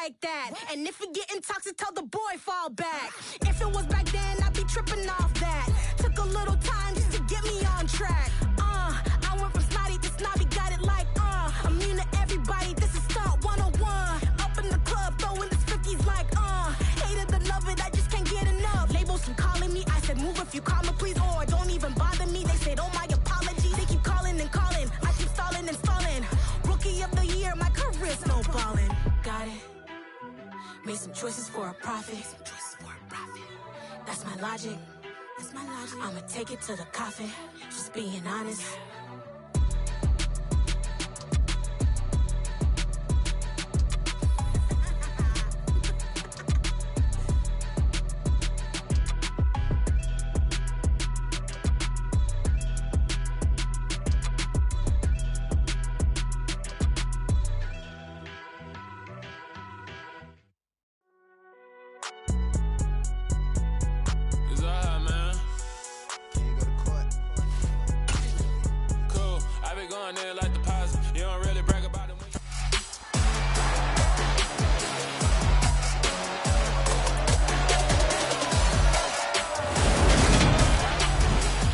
like that. And if it getting toxic, tell the boy fall back. If it was back then, I'd be tripping off that. Took a little time just to get me on track. I went from snotty to snobby, got it like, I'm immune to everybody, this is stunt 101. Up in the club, throwing this 50s like, hated the love it, I just can't get enough. Labels keep calling me, I said move if you call me, please, or don't even bother me. They said, oh my apologies, they keep calling and calling. I keep stalling and stalling. Rookie of the year, my career snowballing. Got it. Made some choices for a profit. That's my logic. I'ma take it to the coffin. Just being honest.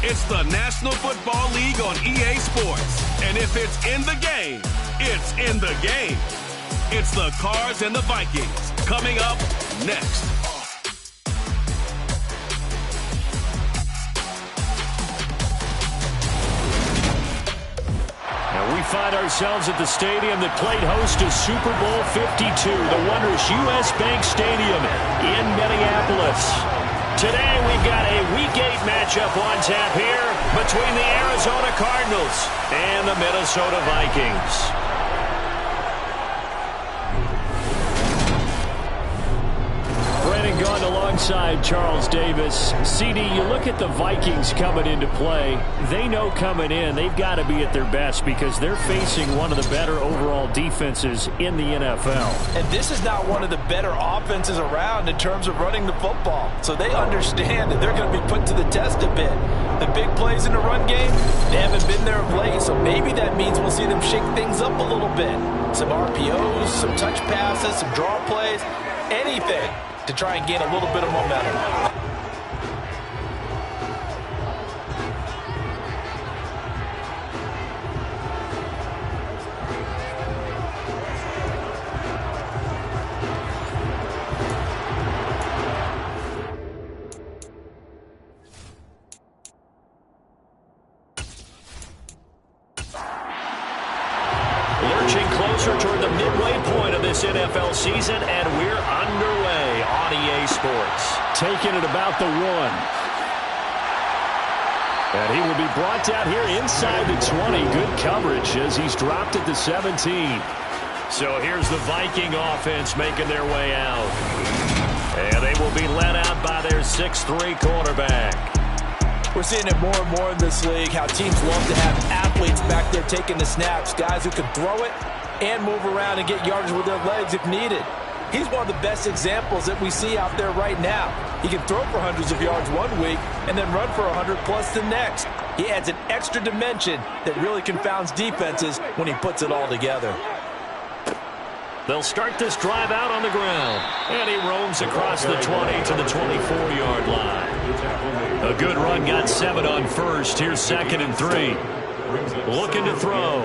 It's the National Football League on EA Sports. And if it's in the game, it's in the game. It's the Cards and the Vikings coming up next. And we find ourselves at the stadium that played host to Super Bowl 52, the wondrous U.S. Bank Stadium in Minneapolis. Today we've got a Week 8 matchup on tap here between the Arizona Cardinals and the Minnesota Vikings. Brandon Gaughan alongside Charles Davis. CD, you look at the Vikings coming into play. They know coming in they've got to be at their best because they're facing one of the better overall defenses in the NFL. And this is not one of the better offenses around in terms of running the football. So they understand that they're going to be put to the test a bit. The big plays in the run game, they haven't been there of late. So maybe that means we'll see them shake things up a little bit. Some RPOs, some touch passes, some draw plays, anything to try and gain a little bit of momentum. Lurching closer toward the midway point of this NFL season, and we're underway on EA Sports. Taking it about the 1. And he will be brought down here inside the 20. Good coverage as he's dropped at the 17. So here's the Viking offense making their way out. And they will be led out by their 6'3" quarterback. We're seeing it more and more in this league, how teams love to have athletes back there taking the snaps, guys who can throw it and move around and get yardage with their legs if needed. He's one of the best examples that we see out there right now. He can throw for hundreds of yards one week and then run for 100+ the next. He adds an extra dimension that really confounds defenses when he puts it all together. They'll start this drive out on the ground. And he roams across the 20 to the 24-yard line. A good run, got 7 on first. Here's 2nd and 3. Looking to throw.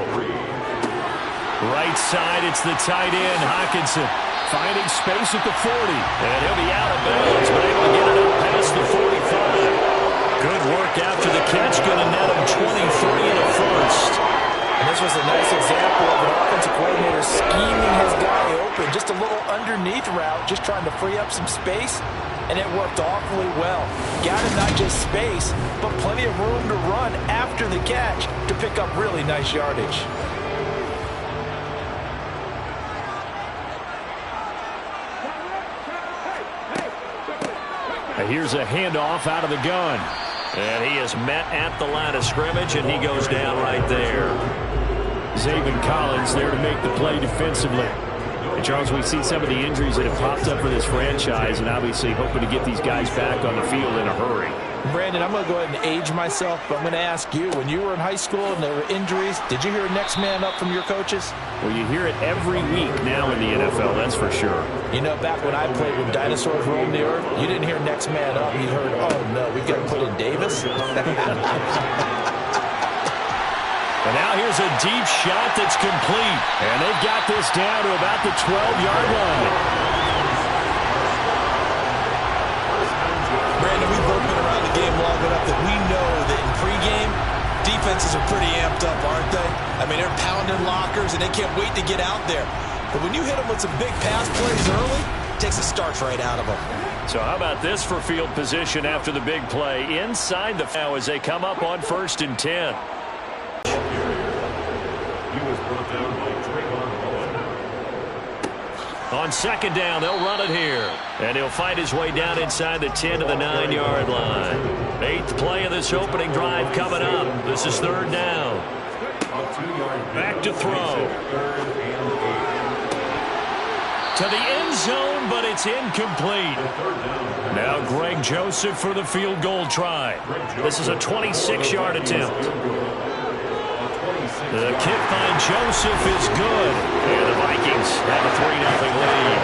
Right side, it's the tight end, Hockenson. Finding space at the 40. And he'll be out of bounds, but able to get it up past the 45. Good work after the catch. Going to net him 23 and a first. And this was a nice example of an offensive coordinator scheming his guy open. Just a little underneath route, just trying to free up some space. And it worked awfully well. Got him not just space, but plenty of room to run after the catch to pick up really nice yardage. Here's a handoff out of the gun. And he is met at the line of scrimmage, and he goes down right there. Zaven Collins there to make the play defensively. And Charles, we see some of the injuries that have popped up for this franchise, and obviously hoping to get these guys back on the field in a hurry. Brandon, I'm going to go ahead and age myself, but I'm going to ask you, when you were in high school and there were injuries, did you hear next man up from your coaches? Well, you hear it every week now in the NFL, that's for sure. You know, back when I played when dinosaurs roamed the earth, you didn't hear next man up. You heard, oh, no, we've got to put in Davis. And now here's a deep shot that's complete. And they've got this down to about the 12-yard line. Brandon, we've both been around the game long enough that we know that in pregame, defenses are pretty amped up, aren't they? I mean, they're pounding lockers, and they can't wait to get out there. But when you hit them with some big pass plays early, it takes the starch right out of them. So how about this for field position after the big play? Inside the foul as they come up on 1st and 10. On 2nd down, they'll run it here. And he'll fight his way down inside the 10 to the 9-yard line. 8th play of this opening drive coming up. This is 3rd down. Back to throw. To the end zone, but it's incomplete. Now Greg Joseph for the field goal try. This is a 26-yard attempt. The kick by Joseph is good. And the Vikings have a 3-0 lead.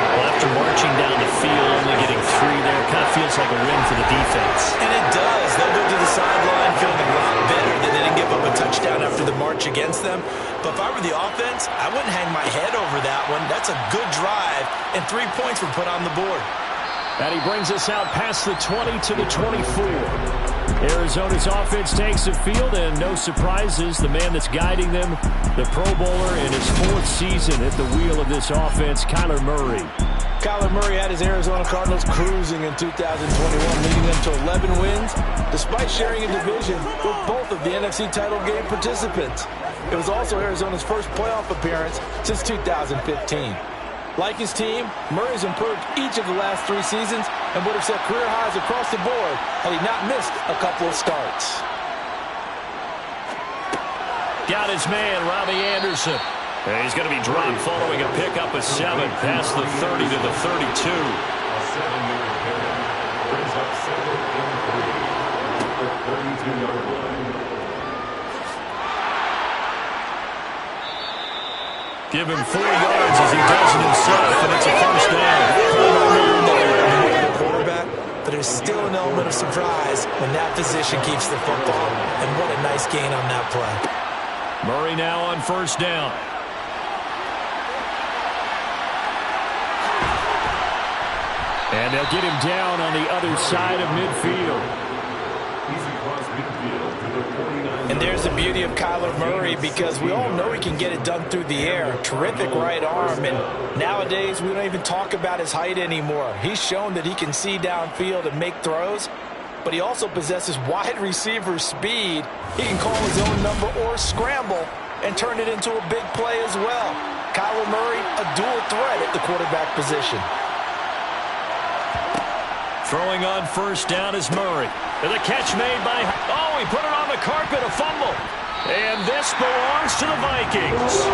Well, after marching down the field, only getting 3 there, kind of feels like a win for the defense. And it does. They'll go to the sideline feeling a lot better that they didn't give up a touchdown after the march against them. But if I were the offense, I wouldn't hang my head over that one. That's a good drive, and 3 points were put on the board. And he brings us out past the 20 to the 24. Arizona's offense takes the field, and no surprises. The man that's guiding them, the Pro Bowler in his 4th season at the wheel of this offense, Kyler Murray. Kyler Murray had his Arizona Cardinals cruising in 2021, leading them to 11 wins, despite sharing a division with both of the NFC title game participants. It was also Arizona's first playoff appearance since 2015. Like his team, Murray's improved each of the last 3 seasons and would have set career highs across the board had he not missed a couple of starts. Got his man, Robbie Anderson. And he's going to be dropped following a pickup of 7 past the 30 to the 32. Give him 4 yards as he does it himself, and it's a 1st down. Quarterback, but there's still an element of surprise when that position keeps the football, and what a nice gain on that play. Murray now on 1st down. And they'll get him down on the other side of midfield. And there's the beauty of Kyler Murray, because we all know he can get it done through the air. Terrific right arm, and nowadays we don't even talk about his height anymore. He's shown that he can see downfield and make throws, but he also possesses wide receiver speed. He can call his own number or scramble and turn it into a big play as well. Kyler Murray, a dual threat at the quarterback position. Throwing on 1st down is Murray. And the catch made by... Oh, he put it on the carpet, a fumble. And this belongs to the Vikings.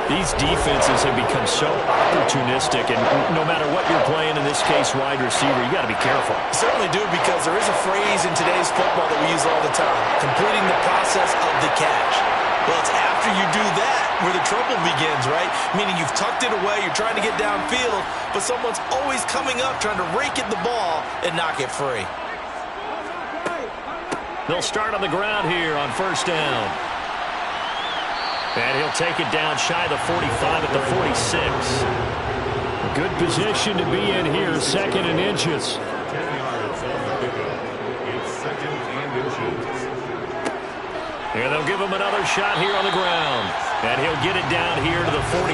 These defenses have become so opportunistic, and no matter what you're playing, in this case, wide receiver, you got to be careful. Certainly do, because there is a phrase in today's football that we use all the time, completing the process of the catch. Well, it's after you do that where the trouble begins, right? Meaning you've tucked it away, you're trying to get downfield, but someone's always coming up trying to rake at the ball and knock it free. They'll start on the ground here on 1st down. And he'll take it down shy of the 45 at the 46. Good position to be in here, 2nd and inches. And they'll give him another shot here on the ground. And he'll get it down here to the 43.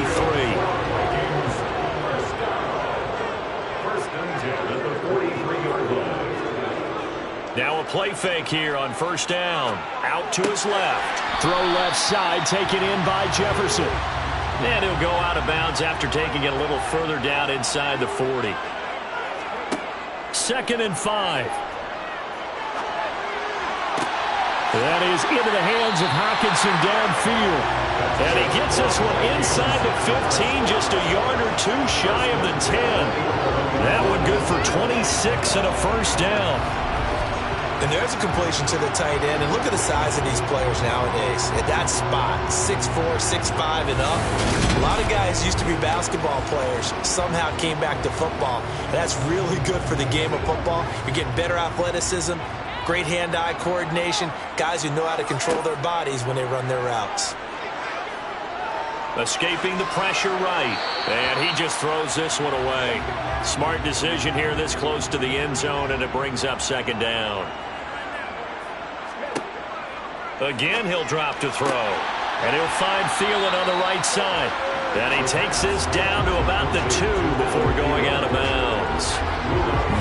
Now a play fake here on 1st down. Out to his left. Throw left side, taken in by Jefferson. And he'll go out of bounds after taking it a little further down inside the 40. 2nd and 5. That is into the hands of Hockenson downfield. And he gets this one inside the 15, just a yard or 2 shy of the 10. That one good for 26 and a 1st down. And there's a completion to the tight end. And look at the size of these players nowadays. At that spot, 6'4", 6'5", and up. A lot of guys used to be basketball players, somehow came back to football. And that's really good for the game of football. You're getting better athleticism, great hand-eye coordination, guys who know how to control their bodies when they run their routes. Escaping the pressure right. And he just throws this one away. Smart decision here this close to the end zone, and it brings up second down. Again, he'll drop to throw. And he'll find Thielen on the right side. And he takes this down to about the 2 before going out of bounds.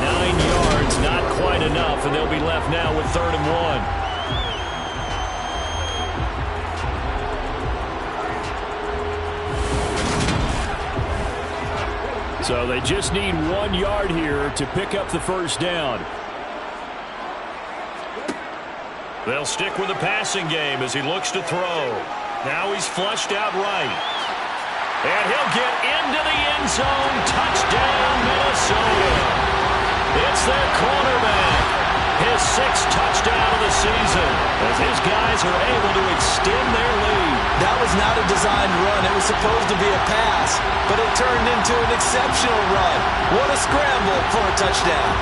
9 yards, not quite enough, and they'll be left now with 3rd and 1. So they just need 1 yard here to pick up the first down. They'll stick with the passing game as he looks to throw. Now he's flushed out right. And he'll get into the end zone. Touchdown, Minnesota. It's their cornerback. His 6th touchdown of the season as his guys are able to extend their lead. That was not a designed run. It was supposed to be a pass, but it turned into an exceptional run. What a scramble for a touchdown.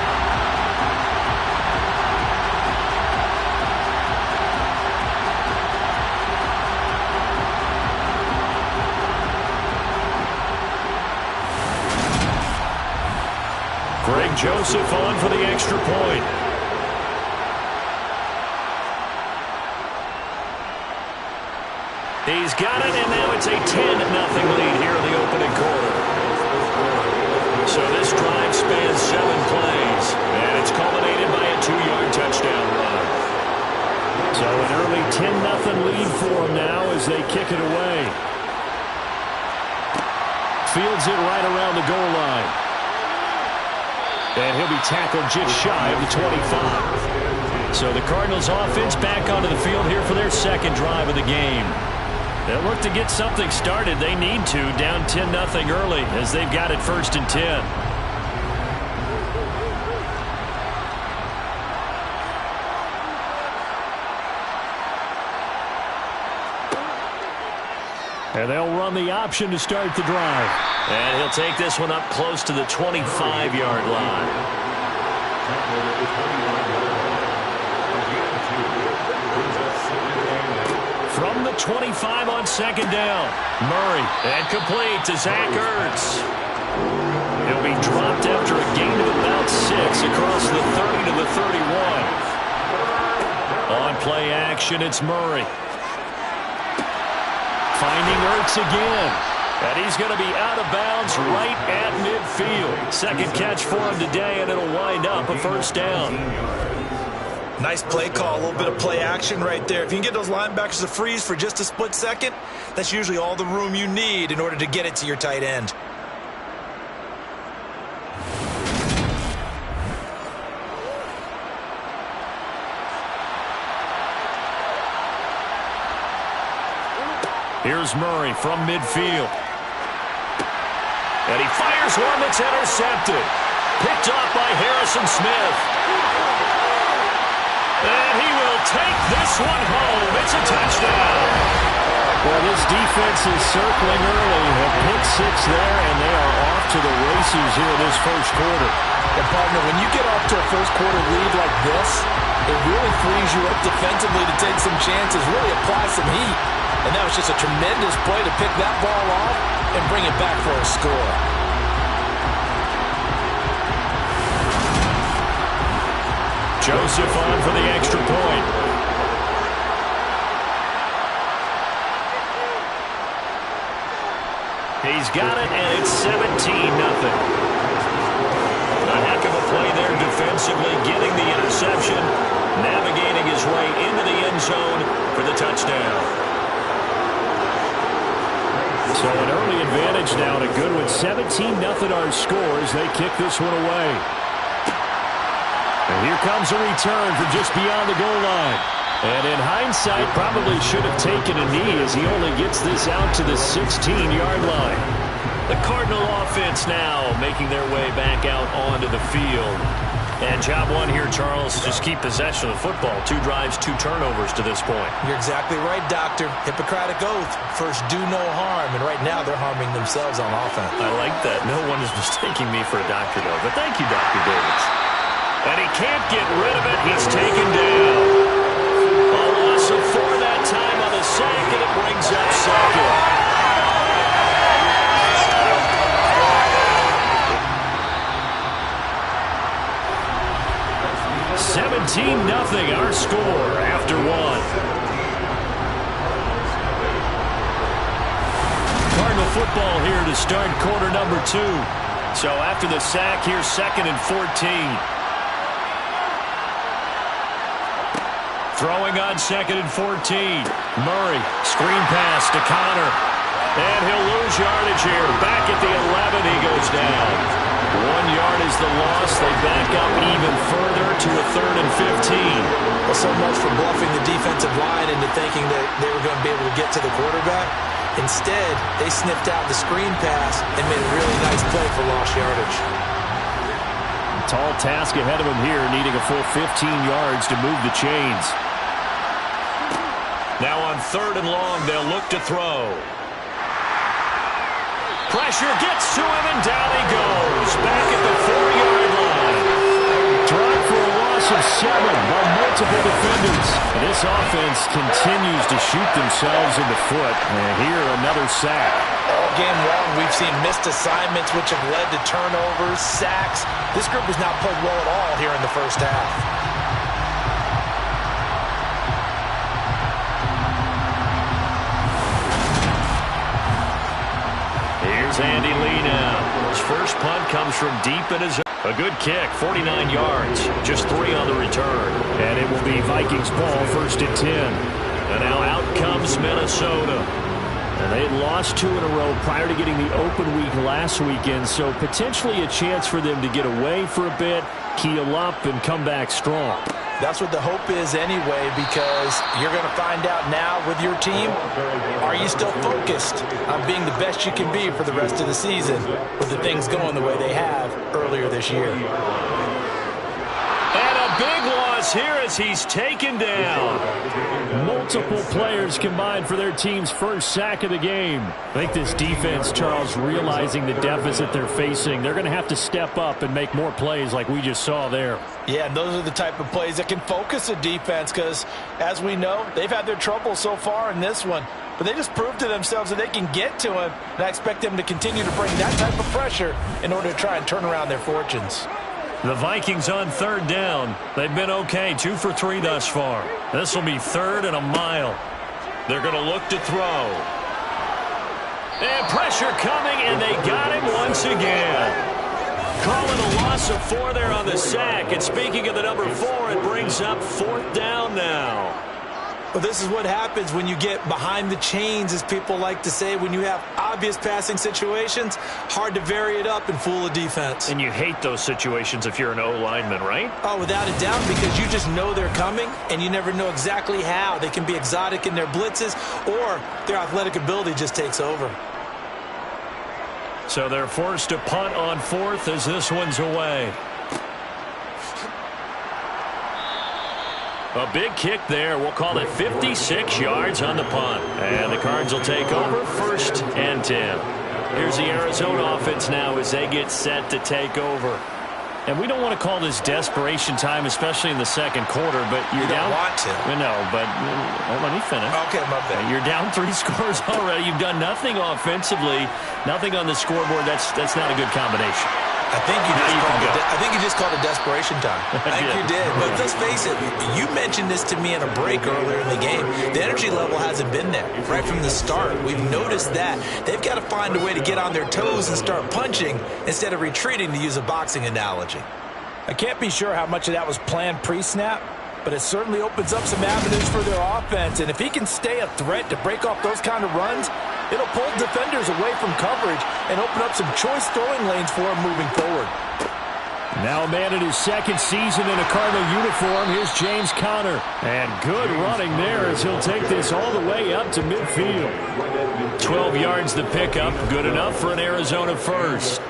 Greg Joseph on for the extra point. He's got it, and now it's a 10-0 lead here in the opening quarter. So this drive spans 7 plays, and it's culminated by a 2-yard touchdown run. So an early 10-0 lead for them now as they kick it away. Fields it right around the goal line. And he'll be tackled just shy of the 25. So the Cardinals offense back onto the field here for their 2nd drive of the game. They'll look to get something started. They need to, down 10-0 early as they've got it 1st and 10. And they'll run the option to start the drive. And he'll take this one up close to the 25-yard line. From the 25 on 2nd down. Murray, and complete to Zach Ertz. He'll be dropped after a gain of about 6 across the 30 to the 31. On play action, it's Murray. Finding Ertz again. And he's going to be out of bounds right at midfield. 2nd catch for him today, and it'll wind up a 1st down. Nice play call, a little bit of play action right there. If you can get those linebackers to freeze for just a split second, that's usually all the room you need in order to get it to your tight end. Here's Murray from midfield. And he fires one that's intercepted. Picked off by Harrison Smith. And he will take this one home. It's a touchdown. Well, this defense is circling early. A pick 6 there, and they are off to the races here this 1st quarter. And, partner, when you get off to a 1st quarter lead like this, it really frees you up defensively to take some chances, really apply some heat. And that was just a tremendous play to pick that ball off and bring it back for a score. Joseph on for the extra point. He's got it, and it's 17-0. A heck of a play there defensively, getting the interception, navigating his way into the end zone for the touchdown. So an early advantage now, and a good one. 17-0 our scores. They kick this one away. And here comes a return from just beyond the goal line. And in hindsight, probably should have taken a knee as he only gets this out to the 16-yard line. The Cardinal offense now making their way back out onto the field. And job one here, Charles, just keep possession of the football. 2 drives, 2 turnovers to this point. You're exactly right, Doctor. Hippocratic oath. First, do no harm. And right now, they're harming themselves on offense. I like that. No one is mistaking me for a doctor, though. But thank you, Dr. Davis. And he can't get rid of it. He's taken down. A loss of 4 that time on the sack, and it brings up second. 17-0 our score after 1. Cardinal football here to start quarter number 2. So after the sack, here's 2nd and 14. Throwing on 2nd and 14. Murray, screen pass to Connor. And he'll lose yardage here. Back at the 11, he goes down. 1 yard is the loss. They back up even further to a 3rd and 15. Well, so much for bluffing the defensive line into thinking that they were going to be able to get to the quarterback. Instead, they sniffed out the screen pass and made a really nice play for lost yardage. Tall task ahead of him here, needing a full 15 yards to move the chains. Now on 3rd and long, they'll look to throw. Pressure gets to him, and down he goes. Back at the 4-yard line. Drop for a loss of 7 by multiple defenders. And this offense continues to shoot themselves in the foot. And here, another sack. All game long, we've seen missed assignments, which have led to turnovers, sacks. This group has not played well at all here in the first half. Here's Andy Lee now. His first punt comes from deep in his... A good kick, 49 yards. Just 3 on the return. And it will be Vikings ball, 1st and 10. And now out comes Minnesota. And they had lost 2 in a row prior to getting the open week last weekend, so potentially a chance for them to get away for a bit, keel up, and come back strong. That's what the hope is anyway, because you're going to find out now with your team, are you still focused on being the best you can be for the rest of the season with the things going the way they have earlier this year. And a big loss here as he's taken down. Multiple players combined for their team's first sack of the game. I think this defense, Charles, realizing the deficit they're facing, they're going to have to step up and make more plays like we just saw there. Yeah, and those are the type of plays that can focus a defense because, as we know, they've had their trouble so far in this one. But they just proved to themselves that they can get to him, and I expect them to continue to bring that type of pressure in order to try and turn around their fortunes. The Vikings on 3rd down. They've been okay, 2 for 3 thus far. This will be 3rd and a mile. They're going to look to throw. And pressure coming, and they got him once again. Calling a loss of 4 there on the sack. And speaking of the number 4, it brings up 4th down now. Well, this is what happens when you get behind the chains, as people like to say. When you have obvious passing situations, hard to vary it up and fool a defense. And you hate those situations if you're an O-lineman, right? Oh, without a doubt, because you just know they're coming, and you never know exactly how. They can be exotic in their blitzes, or their athletic ability just takes over. So they're forced to punt on 4th as this one's away. A big kick there. We'll call it 56 yards on the punt. And the Cards will take over, 1st and 10. Here's the Arizona offense now as they get set to take over. And we don't want to call this desperation time, especially in the 2nd quarter, but you're down. You don't want to. No, but let me finish. Okay, my bad. You're down 3 scores already. You've done nothing offensively, nothing on the scoreboard. That's not a good combination. I think you just called it desperation time. I think you did. But let's face it, you mentioned this to me in a break earlier in the game. The energy level hasn't been there right from the start. We've noticed that. They've got to find a way to get on their toes and start punching instead of retreating, to use a boxing analogy. I can't be sure how much of that was planned pre-snap, but it certainly opens up some avenues for their offense. And if he can stay a threat to break off those kind of runs, it'll pull defenders away from coverage and open up some choice throwing lanes for him moving forward. Now a man in his 2nd season in a Cardinal uniform. Here's James Conner. And good running there as he'll take this all the way up to midfield. 12 yards the pickup. Good enough for an Arizona first.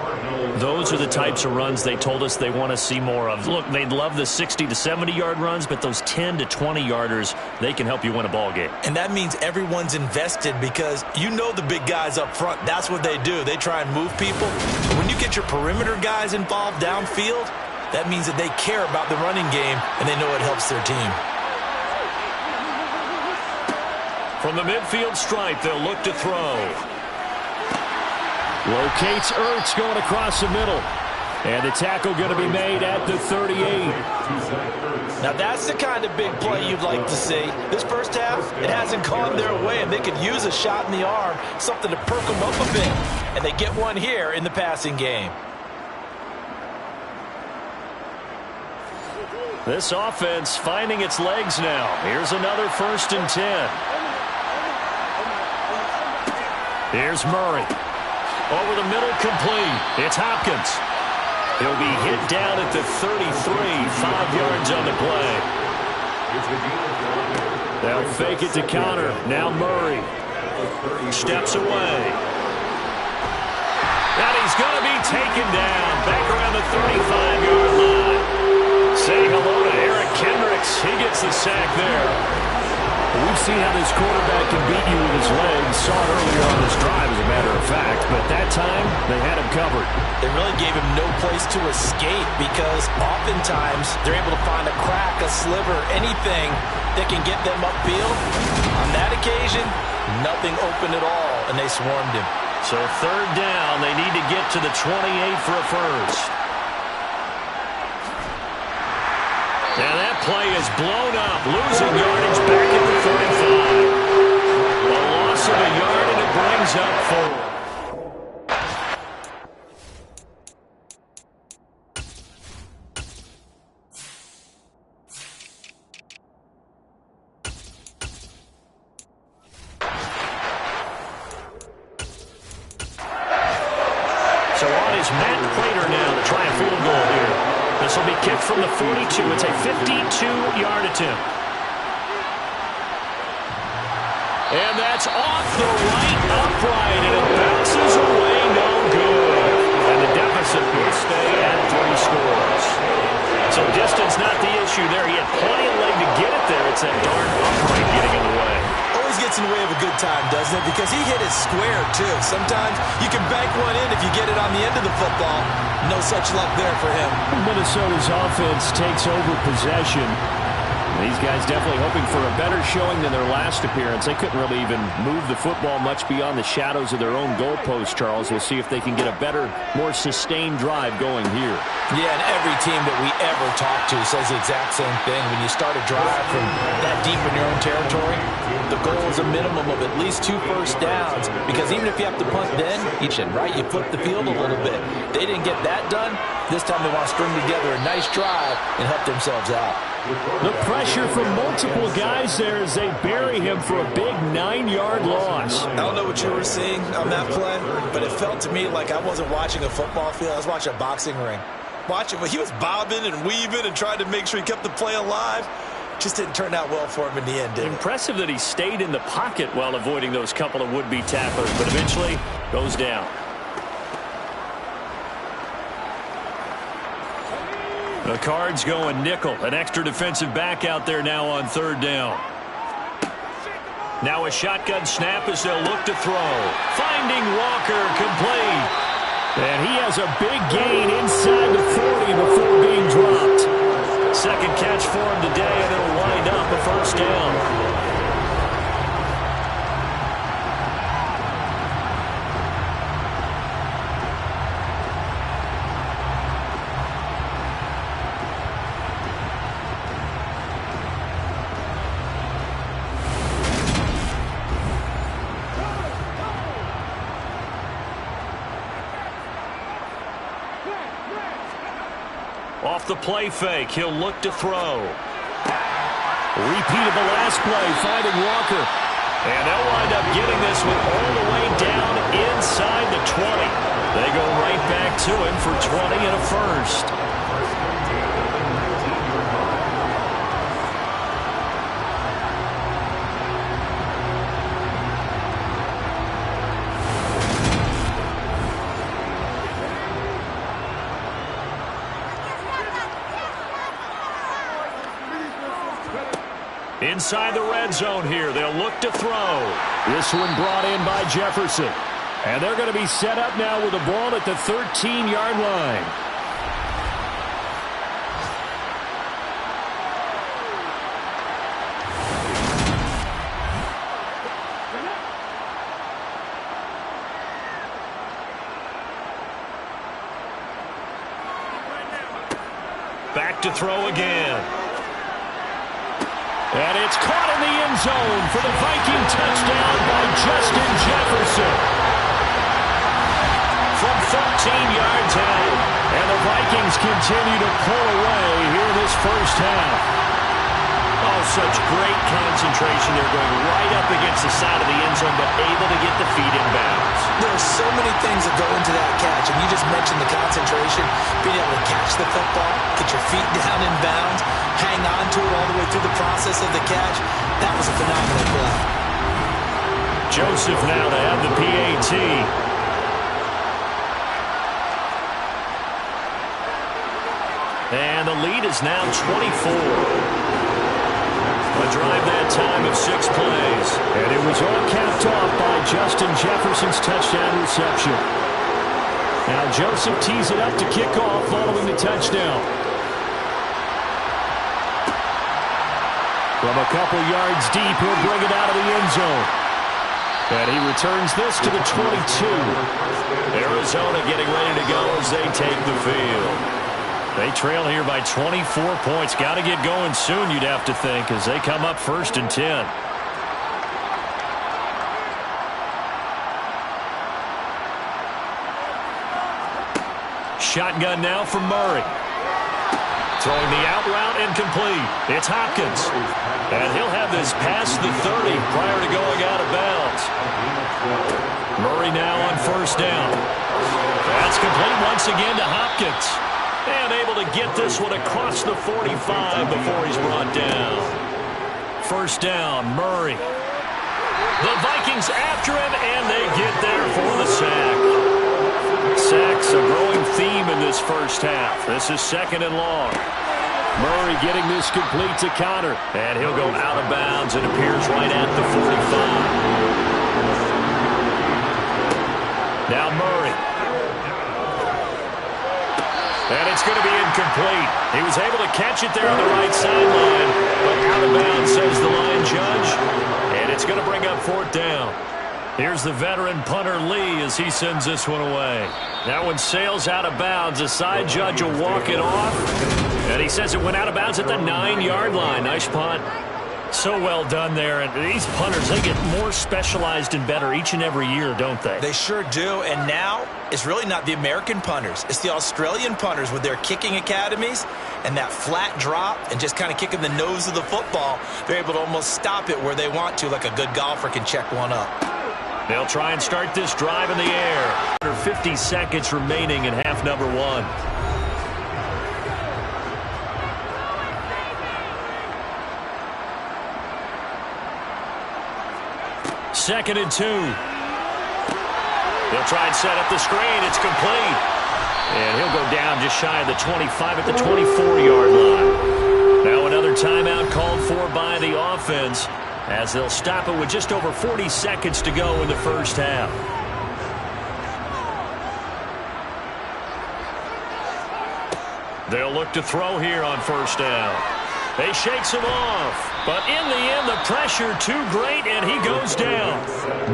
Those are the types of runs they told us they want to see more of. Look, they'd love the 60 to 70-yard runs, but those 10 to 20-yarders, they can help you win a ball game. And that means everyone's invested because you know the big guys up front. That's what they do. They try and move people. But when you get your perimeter guys involved downfield, that means that they care about the running game, and they know it helps their team. From the midfield stripe, they'll look to throw. Locates Ertz going across the middle. And the tackle going to be made at the 38. Now that's the kind of big play you'd like to see. This first half, it hasn't gone their way, and they could use a shot in the arm, something to perk them up a bit. And they get one here in the passing game. This offense finding its legs now. Here's another 1st and 10. Here's Murray. Over the middle, complete. It's Hopkins. He'll be hit down at the 33, 5 yards on the play. They'll fake it to counter. Now Murray steps away. And he's going to be taken down back around the 35-yard line. Saying hello to Eric Kendricks. He gets the sack there. We've seen how this quarterback can beat you with his legs. Saw it earlier on this drive, as a matter of fact. But that time, they had him covered. They really gave him no place to escape because oftentimes they're able to find a crack, a sliver, anything that can get them upfield. On that occasion, nothing open at all, and they swarmed him. So 3rd down, they need to get to the 28 for a first. And that play is blown up, losing yardage back at the 35. A loss of a yard, and it brings up 4. So on is Matt Prater now to try a field goal here. This will be kicked from the 42. It's a 52-yard attempt. And that's off the right upright, and it bounces away, no good. And the deficit will stay at 3 scores. So distance not the issue there. He had plenty of leg to get it there. It's that darn upright getting in the way. Always gets in the way of a good time, doesn't it? Because he hit it square, too. Sometimes you can bank one in if you get it on the end of the football. No such luck there for him. Minnesota's offense takes over possession. These guys definitely hoping for a better showing than their last appearance. They couldn't really even move the football much beyond the shadows of their own goalpost, Charles. We'll see if they can get a better, more sustained drive going here. Yeah, and every team that we ever talk to says the exact same thing. When you start a drive from that deep in your own territory, the goal is a minimum of at least 2 first downs, because even if you have to punt then, you should, right? You flip the field a little bit. They didn't get that done. This time they want to string together a nice drive and help themselves out. The pressure from multiple guys there as they bury him for a big 9-yard loss. I don't know what you were seeing on that play, but it felt to me like I wasn't watching a football field. I was watching a boxing ring. He was bobbing and weaving and trying to make sure he kept the play alive. Just didn't turn out well for him in the end, did it? Impressive that he stayed in the pocket while avoiding those couple of would-be tacklers, but eventually goes down. The Cards going nickel. An extra defensive back out there now on 3rd down. Now a shotgun snap as they'll look to throw. Finding Walker, complete. And he has a big gain inside the 40 before being dropped. Second catch for him today, and it'll wind up a 1st down. Off the play fake, he'll look to throw. Repeat of the last play, finding Walker. And they'll wind up getting this one all the way down inside the 20. They go right back to him for 20 and a first. inside the red zone here. They'll look to throw. This one brought in by Jefferson. And they're going to be set up now with the ball at the 13-yard line. Back to throw again. And it's caught in the end zone for the Viking touchdown by Justin Jefferson. From 13 yards out. And the Vikings continue to pull away here in this first half. Oh, such great concentration. They're going right up against the side of the end zone, but able to get the feet in bounds. There are so many things that go into that catch, and you just mentioned the concentration, being able to catch the football, get your feet down in bounds, hang on to it all the way through the process of the catch. That was a phenomenal play. Joseph now to have the PAT. And the lead is now 24. A drive that time of 6 plays. And it was all capped off by Justin Jefferson's touchdown reception. Now Joseph tees it up to kick off following the touchdown. From a couple yards deep, he'll bring it out of the end zone. And he returns this to the 22. Arizona getting ready to go as they take the field. They trail here by 24 points. Got to get going soon, you'd have to think, as they come up 1st and 10. Shotgun now from Murray. Throwing the out route incomplete. It's Hopkins. And he'll have this past the 30 prior to going out of bounds. Murray now on 1st down. That's complete once again to Hopkins. And able to get this one across the 45 before he's brought down. 1st down, Murray. The Vikings after him, and they get there for the sack. Sacks a growing theme in this first half. This is 2nd and long. Murray getting this complete to Connor. And he'll go out of bounds. It appears right at the 45. Now Murray. And it's going to be incomplete. He was able to catch it there on the right sideline, but out of bounds, says the line judge. And it's going to bring up 4th down. Here's the veteran punter Lee as he sends this one away. That one sails out of bounds. The side judge will walk it off. And he says it went out of bounds at the 9-yard line. Nice punt. So well done there. And these punters, they get more specialized and better each and every year, don't they? They sure do. And now it's really not the American punters. It's the Australian punters with their kicking academies and that flat drop and just kind of kicking the nose of the football. They're able to almost stop it where they want to, like a good golfer can check one up. They'll try and start this drive in the air. Under 50 seconds remaining in half number 1. 2nd and 2. They'll try and set up the screen. It's complete. And he'll go down just shy of the 25 at the 24-yard line. Now another timeout called for by the offense as they'll stop it with just over 40 seconds to go in the first half. They'll look to throw here on 1st down. They shakes him off. But in the end, the pressure too great, and he goes down.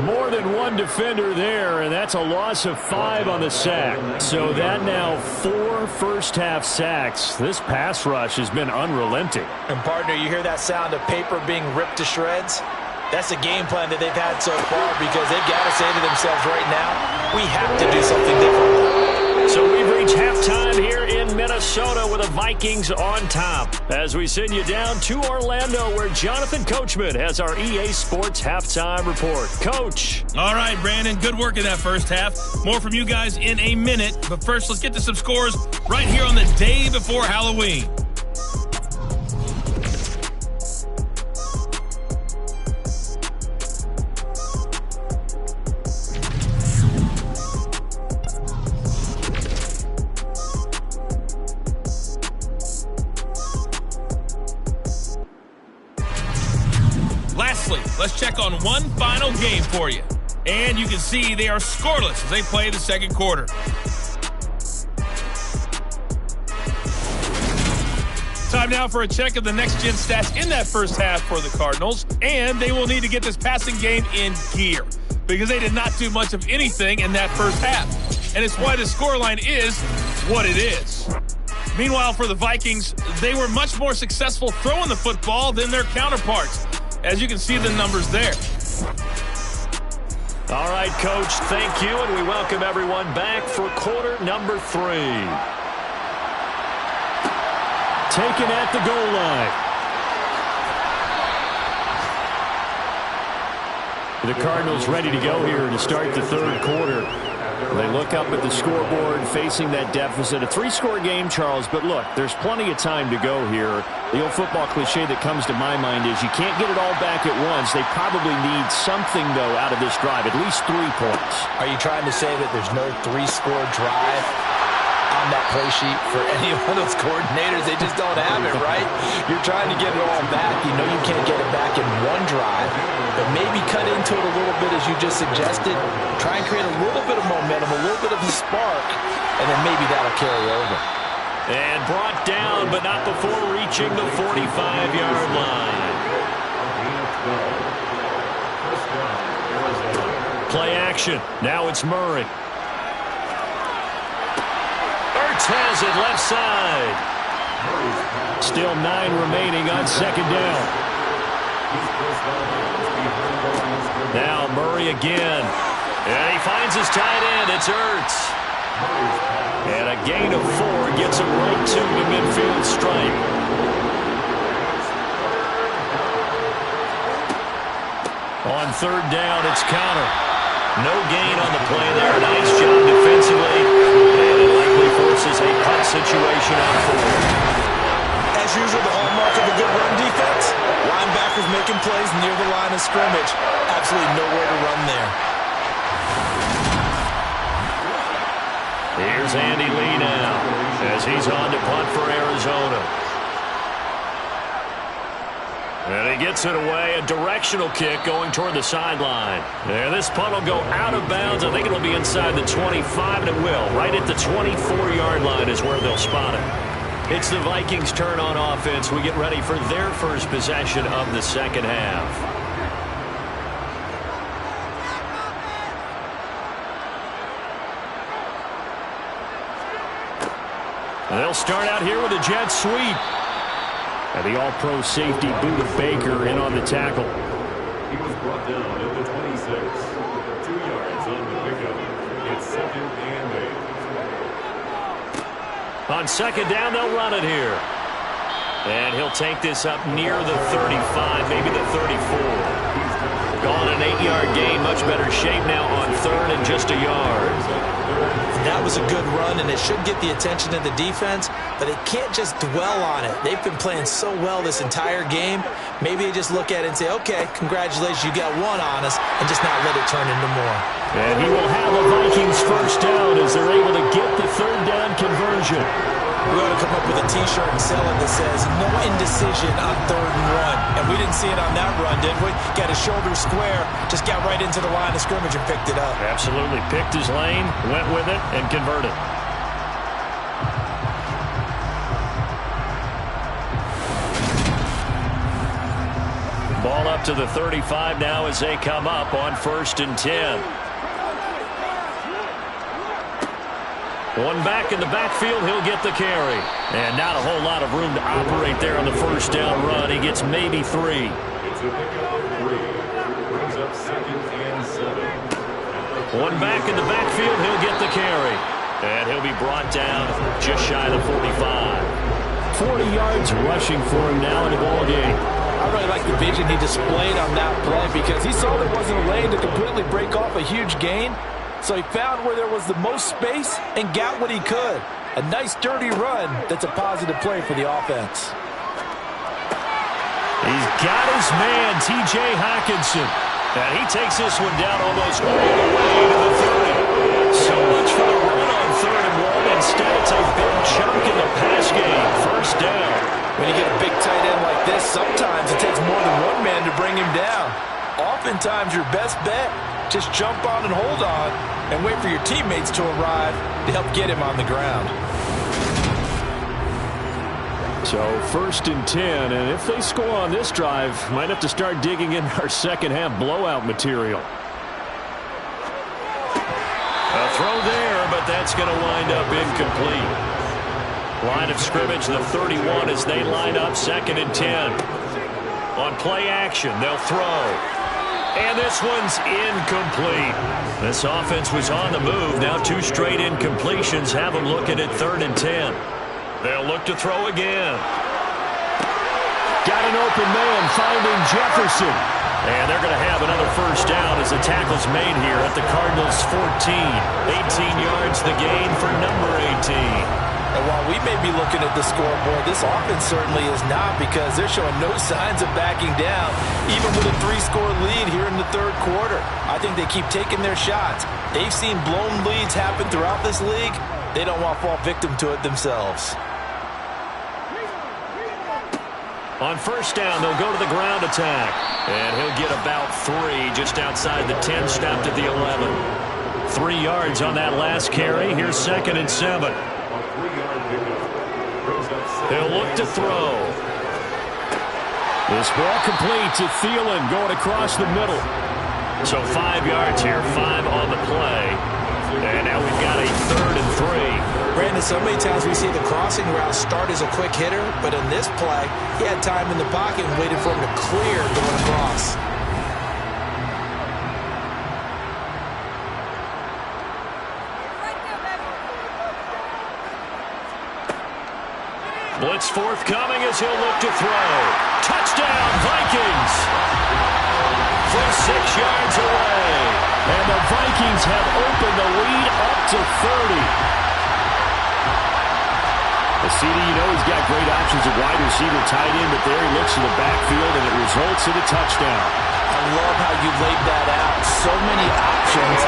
More than one defender there, and that's a loss of 5 on the sack. So that now 4 first-half sacks. This pass rush has been unrelenting. And, partner, you hear that sound of paper being ripped to shreds? That's a game plan that they've had so far because they've got to say to themselves right now, we have to do something different. So we've reached halftime here in Minnesota with the Vikings on top. As we send you down to Orlando where Jonathan Coachman has our EA Sports Halftime Report. Coach. All right, Brandon, good work in that first half. More from you guys in a minute. But first, let's get to some scores right here on the day before Halloween. let's check on one final game for you. And you can see they are scoreless as they play the second quarter. Time now for a check of the next-gen stats in that first half for the Cardinals. And they will need to get this passing game in gear because they did not do much of anything in that first half. And it's why the scoreline is what it is. Meanwhile, for the Vikings, they were much more successful throwing the football than their counterparts, as you can see the numbers there. All right, Coach, thank you, and we welcome everyone back for quarter number 3. Taken at the goal line. The Cardinals ready to go here to start the third quarter. They look up at the scoreboard facing that deficit. A 3-score game, Charles, but look, there's plenty of time to go here. The old football cliche that comes to my mind is you can't get it all back at once. They probably need something, though, out of this drive, at least 3 points. Are you trying to say that there's no 3-score drive on that play sheet for any one of those coordinators? They just don't have it, right? You're trying to get it all back. You know you can't get it back in one drive, but maybe cut into it a little bit as you just suggested. Try and create a little bit of momentum, a little bit of a spark, and then maybe that'll carry over. And brought down, but not before reaching the 45-yard line. Play action. Now it's Murray. Has it left side. Still 9 remaining on second down. Now Murray again. And he finds his tight end. It's Ertz. And a gain of 4 gets him right to the midfield stripe. On third down, it's Connor. No gain on the play there. Nice job defensively. And it likely forces a punt situation on 4. As usual, the hallmark of a good run defense, linebackers making plays near the line of scrimmage. Absolutely nowhere to run there. Here's Andy Lee now as he's on to punt for Arizona. And he gets it away, a directional kick going toward the sideline. And this punt will go out of bounds. I think it'll be inside the 25, and it will. Right at the 24-yard line is where they'll spot it. It's the Vikings' turn on offense. We get ready for their first possession of the second half. They'll start out here with a jet sweep. And the all-pro safety Buda Baker in on the tackle. He was brought down at the 26. 2 yards on the pickup. It's 2nd and 8. On second down, they'll run it here. And he'll take this up near the 35, maybe the 34. Gone an 8-yard gain, much better shape now on third and just a yard. That was a good run, and it should get the attention of the defense, but they can't just dwell on it. They've been playing so well this entire game. Maybe they just look at it and say, okay, congratulations, you got 1 on us, and just not let it turn into more. And he will have a Vikings first down as they're able to get the third down conversion. We ought to come up with a T-shirt and sell it that says, no indecision on 3rd and 1. And we didn't see it on that run, did we? Got his shoulder square, just got right into the line of scrimmage and picked it up. Absolutely. Picked his lane, went with it, and converted. Ball up to the 35 now as they come up on 1st and 10. One back in the backfield, he'll get the carry. And not a whole lot of room to operate there on the first down run. He gets maybe 3. It's a pickup of 3. Brings up 2nd and 7. One back in the backfield, he'll get the carry. And he'll be brought down just shy of the 45. 40 yards rushing for him now in the ball game. I really like the vision he displayed on that play because he saw there wasn't a lane to completely break off a huge gain. So he found where there was the most space and got what he could. A nice dirty run that's a positive play for the offense. He's got his man, T.J. Hockenson. And he takes this one down almost all the way to the 30. So much for the run on 3rd and 1. Instead, it's a big chunk in the pass game. First down. When you get a big tight end like this, sometimes it takes more than one man to bring him down. Oftentimes, your best bet, just jump on and hold on and wait for your teammates to arrive to help get him on the ground. So 1st and 10, and if they score on this drive, might have to start digging in our second half blowout material. A throw there, but that's going to wind up incomplete. Line of scrimmage, the 31 as they line up 2nd and 10. On play action, they'll throw. And this one's incomplete. This offense was on the move. Now 2 straight incompletions have them looking at 3rd and 10. They'll look to throw again. Got an open man finding Jefferson. And they're going to have another first down as the tackle's made here at the Cardinals' 14. 18 yards the gain for number 18. And while we may be looking at the scoreboard, this offense certainly is not, because they're showing no signs of backing down, even with a 3-score lead here in the 3rd quarter. I think they keep taking their shots. They've seen blown leads happen throughout this league. They don't want to fall victim to it themselves. On first down, they'll go to the ground attack. And he'll get about 3 just outside the 10, stopped at the 11. 3 yards on that last carry. Here's 2nd and 7. They'll look to throw. This ball complete to Thielen going across the middle. So 5 yards here, 5 on the play. And now we've got a 3rd and 3. Brandon, so many times we see the crossing route start as a quick hitter, but in this play, he had time in the pocket and waited for him to clear going across. Blitz forthcoming as he'll look to throw. Touchdown, Vikings! From 6 yards away. And the Vikings have opened the lead up to 30. CD, you know he's got great options at wide receiver, tight end, but there he looks to the backfield, and it results in a touchdown. I love how you laid that out. So many options.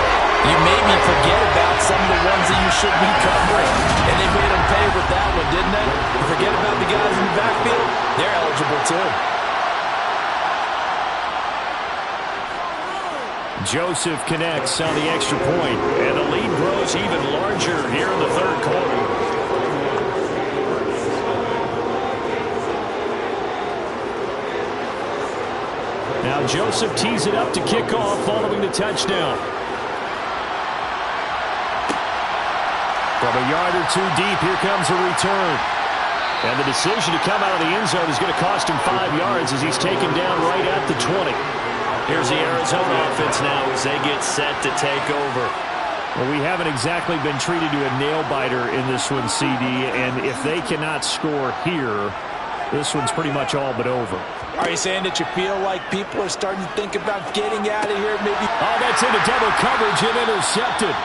You made me forget about some of the ones that you should be covering. And they made them pay with that one, didn't they? You forget about the guys in the backfield. They're eligible too. Joseph connects on the extra point, and the lead grows even larger here in the 3rd quarter. Now Joseph tees it up to kick off following the touchdown. From a yard or 2 deep, here comes a return. And the decision to come out of the end zone is going to cost him 5 yards as he's taken down right at the 20. Here's the Arizona offense now as they get set to take over. Well, we haven't exactly been treated to a nail-biter in this one, CD, and if they cannot score here, this one's pretty much all but over. Are you saying that you feel like people are starting to think about getting out of here? Maybe. Oh, that's into double coverage and intercepted.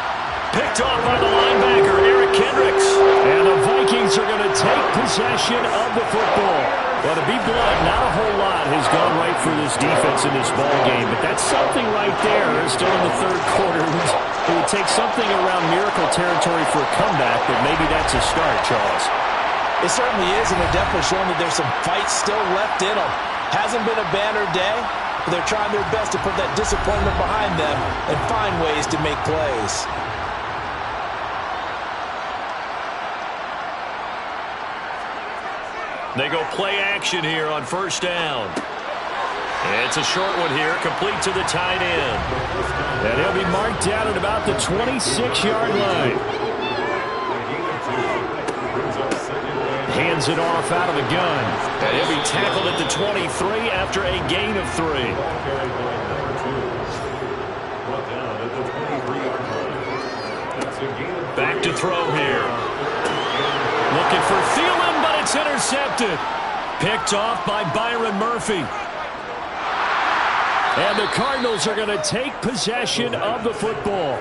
Picked off by the linebacker, Eric Kendricks. And the Vikings are going to take possession of the football. Well, to be blunt, not a whole lot has gone right for this defense in this ball game, but that's something right there. Still in the 3rd quarter. It would take something around miracle territory for a comeback, but maybe that's a start, Charles. It certainly is, and they're definitely showing that there's some fight still left in them. Hasn't been a banner day, but they're trying their best to put that disappointment behind them and find ways to make plays. They go play action here on first down. It's a short one here, complete to the tight end. And he'll be marked down at about the 26-yard line. Hands it off out of the gun. And he'll be tackled at the 23 after a gain of 3. Back to throw here. Looking for Thielen, but it's intercepted. Picked off by Byron Murphy. And the Cardinals are going to take possession of the football.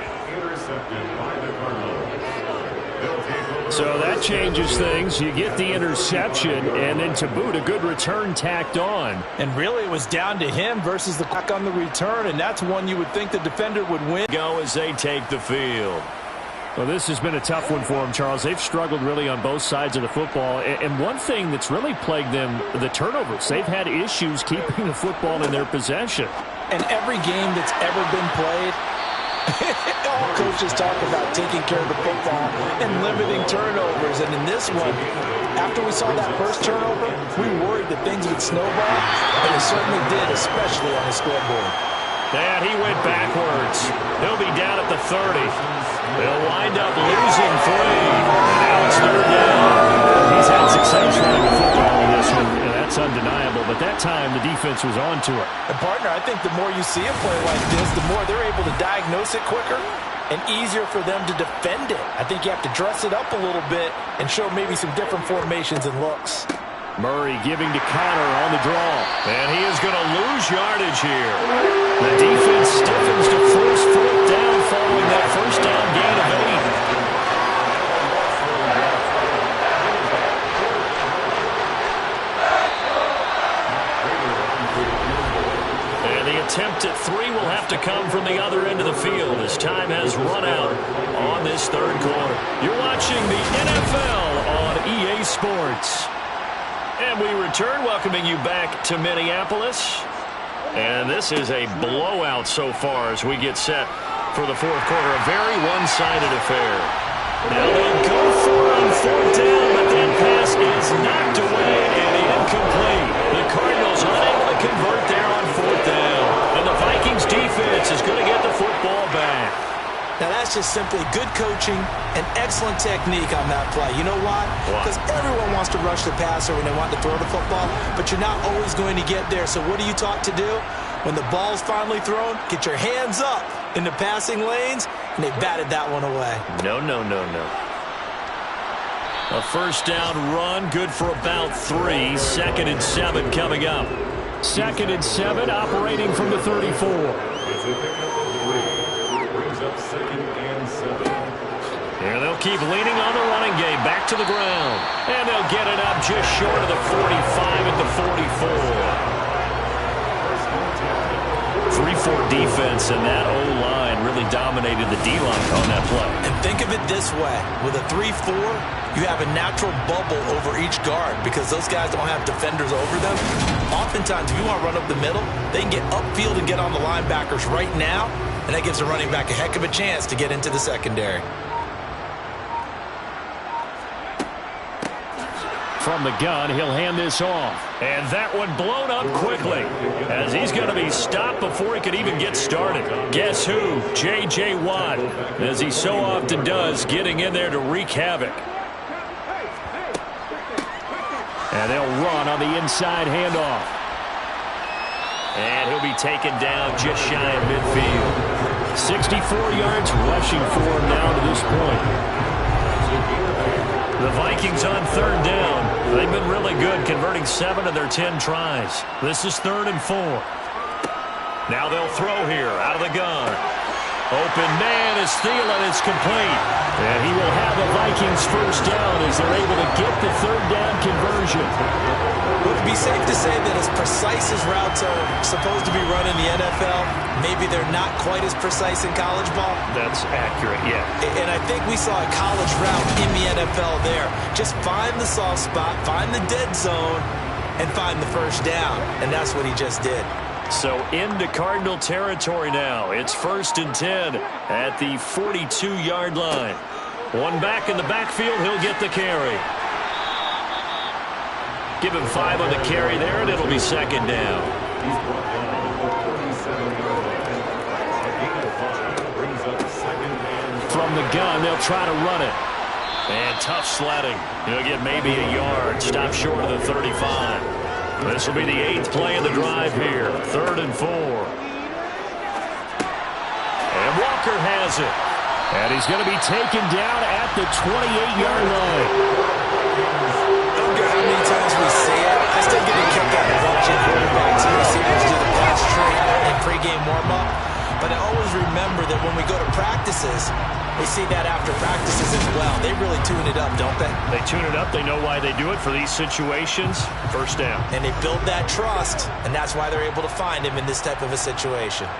So that changes things. You get the interception, and then to boot, a good return tacked on. And really, it was down to him versus the clock on the return, and that's one you would think the defender would win. Go as they take the field. Well, this has been a tough one for them, Charles. They've struggled really on both sides of the football. And one thing that's really plagued them, the turnovers. They've had issues keeping the football in their possession. And every game that's ever been played, all coaches talk about taking care of the football and limiting turnovers. And in this one, after we saw that first turnover, we worried that things would snowball, and it certainly did, especially on the scoreboard. And he went backwards. He'll be down at the 30. They'll wind up losing 3. And now it's 3rd down. He's had success running the football in this one. And that's undeniable. But that time, the defense was on to it. And, partner, I think the more you see a play like this, the more they're able to diagnose it quicker and easier for them to defend it. I think you have to dress it up a little bit and show maybe some different formations and looks. Murray giving to Connor on the draw. And he is going to lose yardage here. The defense stiffens to force 4th down following that first down gain of 8. And the attempt at 3 will have to come from the other end of the field as time has run out on this 3rd quarter. You're watching the NFL on EA Sports. And we return, welcoming you back to Minneapolis. And this is a blowout so far as we get set for the 4th quarter. A very one-sided affair. Now they'll go for it on 4th down, but that pass is knocked away and incomplete. The Cardinals unable to convert there on 4th down. And the Vikings defense is going to get the football back. Now, that's just simply good coaching and excellent technique on that play. You know why? Because everyone wants to rush the passer when they want to throw the football, but you're not always going to get there. So what are you taught to do? When the ball's finally thrown, get your hands up in the passing lanes, and they batted that one away. No. A first down run, good for about 3. 2nd and 7 coming up. 2nd and 7, operating from the 34. And they'll keep leaning on the running game. Back to the ground. And they'll get it up just short of the 45 at the 44. 3-4 defense, and that O-line really dominated the D-line on that play. And think of it this way. With a 3-4, you have a natural bubble over each guard because those guys don't have defenders over them. Oftentimes, if you want to run up the middle, they can get upfield and get on the linebackers right now, and that gives the running back a heck of a chance to get into the secondary. From the gun, he'll hand this off. And that one blown up quickly as he's going to be stopped before he could even get started. Guess who? J.J. Watt, as he so often does, getting in there to wreak havoc. And they'll run on the inside handoff. And he'll be taken down just shy of midfield. 64 yards rushing for him now to this point. The Vikings on 3rd down. They've been really good, converting 7 of their 10 tries. This is 3rd and 4. Now they'll throw here out of the gun. Open man is Thielen. It's complete. And he will have the Vikings first down as they're able to get the 3rd down conversion. Would it be safe to say that as precise as routes are supposed to be run in the NFL, maybe they're not quite as precise in college ball? That's accurate, yeah. And I think we saw a college route in the NFL there. Just find the soft spot, find the dead zone, and find the first down. And that's what he just did. So into Cardinal territory now. It's 1st and 10 at the 42-yard line. One back in the backfield, he'll get the carry. Give him 5 on the carry there, and it'll be 2nd down. From the gun, they'll try to run it. And tough sledding. He'll get maybe a yard. Stop short of the 35. This will be the 8th play of the drive here. 3rd and 4. And Walker has it. And he's going to be taken down at the 28-yard line. I don't care how many times we say it, I still get a kick out of watching quarterbacks and receivers do the pass trade and pregame warm-up. But I always remember that when we go to practices, we see that after practices as well. They really tune it up, don't they? They tune it up. They know why they do it for these situations. First down. And they build that trust, and that's why they're able to find him in this type of a situation.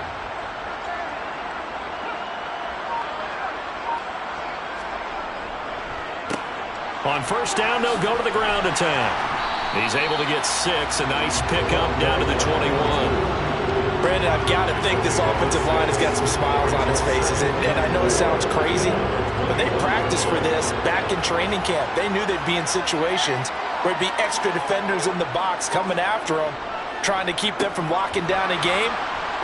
On first down, they'll go to the ground attack. He's able to get 6. A nice pickup down to the 21. Brandon, I've got to think this offensive line has got some smiles on its faces. And I know it sounds crazy, but they practiced for this back in training camp. They knew they'd be in situations where it'd be extra defenders in the box coming after them, trying to keep them from locking down a game.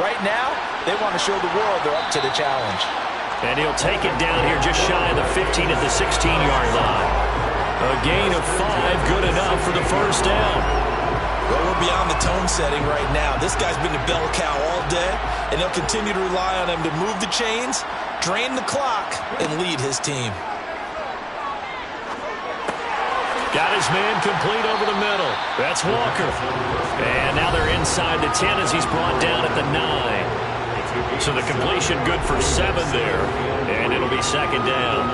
Right now, they want to show the world they're up to the challenge. And he'll take it down here just shy of the 15 at the 16-yard line. A gain of 5, good enough for the first down. Well, we're beyond the tone setting right now. This guy's been a bell cow all day, and they'll continue to rely on him to move the chains, drain the clock, and lead his team. Got his man complete over the middle. That's Walker. And now they're inside the 10 as he's brought down at the 9. So the completion good for 7 there, and it'll be second down.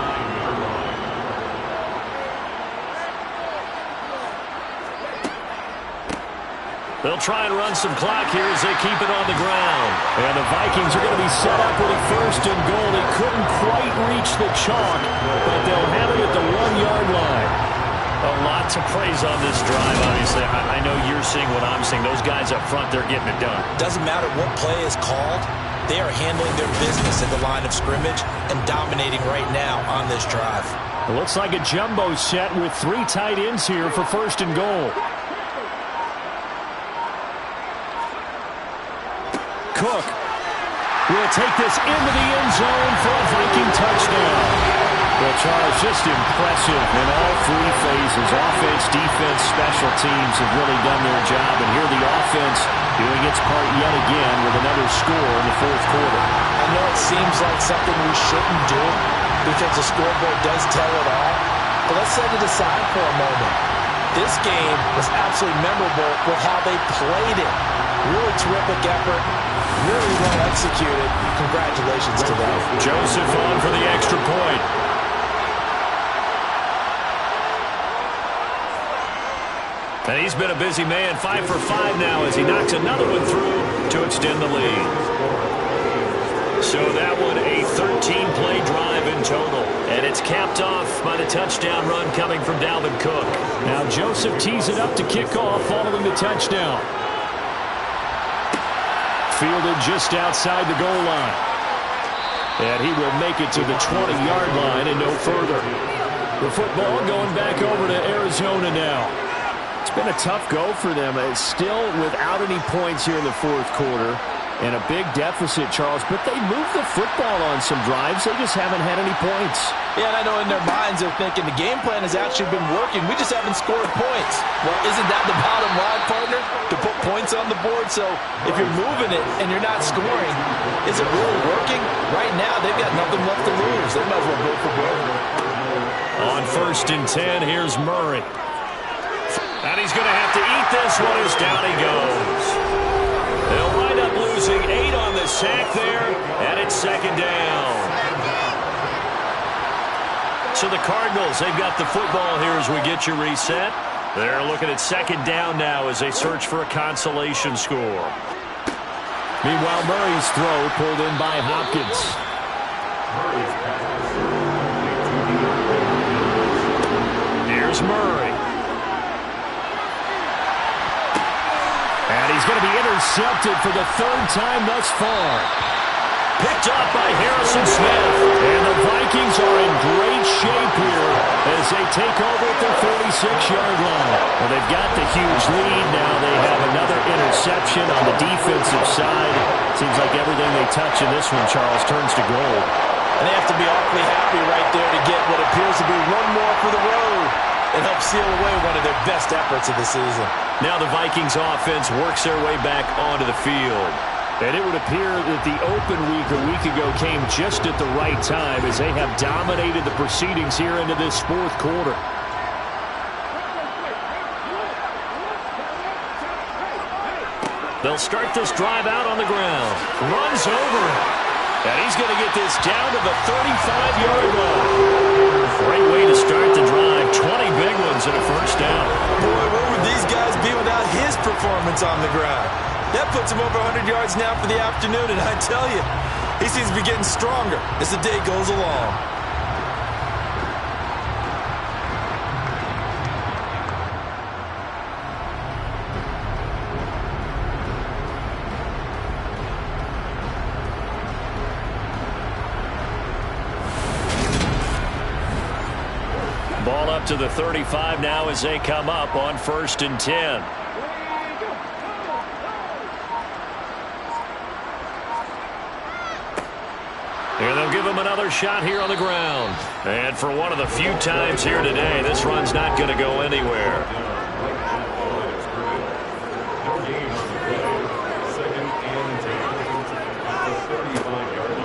They'll try and run some clock here as they keep it on the ground. And the Vikings are going to be set up with a first and goal. They couldn't quite reach the chalk, but they'll have it at the 1-yard line. A lot to praise on this drive, obviously. I know you're seeing what I'm seeing. Those guys up front, they're getting it done. Doesn't matter what play is called. They are handling their business at the line of scrimmage and dominating right now on this drive. It looks like a jumbo set with 3 tight ends here for first and goal. Cook will take this into the end zone for a Viking touchdown. Well, Charles, just impressive in all 3 phases. Offense, defense, special teams have really done their job. And here the offense doing its part yet again with another score in the 4th quarter. I know it seems like something we shouldn't do because the scoreboard does tell it all. But let's set it aside for a moment. This game was absolutely memorable with how they played it. Really terrific effort. Really well executed. Congratulations to them. Joseph on for the extra point. And he's been a busy man. 5 for 5 now as he knocks another one through to extend the lead. So that one a 13-play drive in total. And it's capped off by the touchdown run coming from Dalvin Cook. Now Joseph tees it up to kick off following the touchdown. Fielded just outside the goal line. And he will make it to the 20-yard line and no further. The football going back over to Arizona now. It's been a tough go for them. It's still without any points here in the 4th quarter. And a big deficit, Charles. But they moved the football on some drives. They just haven't had any points. Yeah, and I know in their minds they're thinking the game plan has actually been working. We just haven't scored points. Well, isn't that the bottom line, partner? To put points on the board. So if you're moving it and you're not scoring, is it really working? Right now, they've got nothing left to lose. They might as well go for broke. On 1st and 10, here's Murray. And he's going to have to eat this one as down he goes. They'll wind up losing 8 on the sack there, and it's second down. So the Cardinals, they've got the football here as we get you reset. They're looking at second down now as they search for a consolation score. Meanwhile, Murray's throw pulled in by Hopkins. Here's Murray. And he's going to be intercepted for the 3rd time thus far. Picked up by Harrison Smith. And the Vikings are in great shape here as they take over at their 46-yard line. Well, they've got the huge lead. Now they have another interception on the defensive side. Seems like everything they touch in this one, Charles, turns to gold. And they have to be awfully happy right there to get what appears to be one more for the road and help seal away one of their best efforts of the season. Now the Vikings offense works their way back onto the field. And it would appear that the open week a week ago came just at the right time as they have dominated the proceedings here into this 4th quarter. They'll start this drive out on the ground. Runs over it. And he's going to get this down to the 35-yard line. Great way to start the drive. 20 big ones and a first down. Boy, where would these guys be without his performance on the ground? That puts him over 100 yards now for the afternoon, and I tell you, he seems to be getting stronger as the day goes along. Ball up to the 35 now as they come up on 1st and 10. And they'll give him another shot here on the ground. And for one of the few times here today, this run's not going to go anywhere.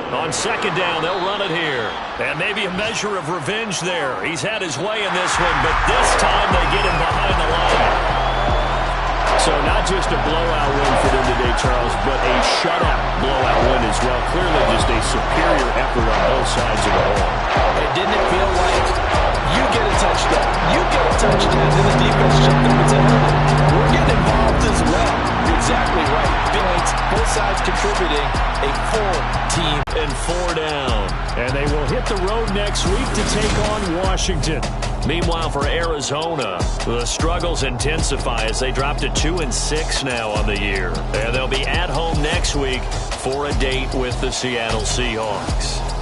On 2nd down, they'll run it here. And maybe a measure of revenge there. He's had his way in this one, but this time they get him behind the line. So not just a blowout win for them today, Charles, but a shutout blowout win as well. Clearly just a superior effort on both sides of the ball. And didn't it feel like you get a touchdown, you get a touchdown, and the defense jumped up and said, we're getting involved as well. You're exactly right. Points, both sides contributing, a full team. And 4 down. And they will hit the road next week to take on Washington. Meanwhile, for Arizona, the struggles intensify as they drop to 2-6 now on the year. And they'll be at home next week for a date with the Seattle Seahawks.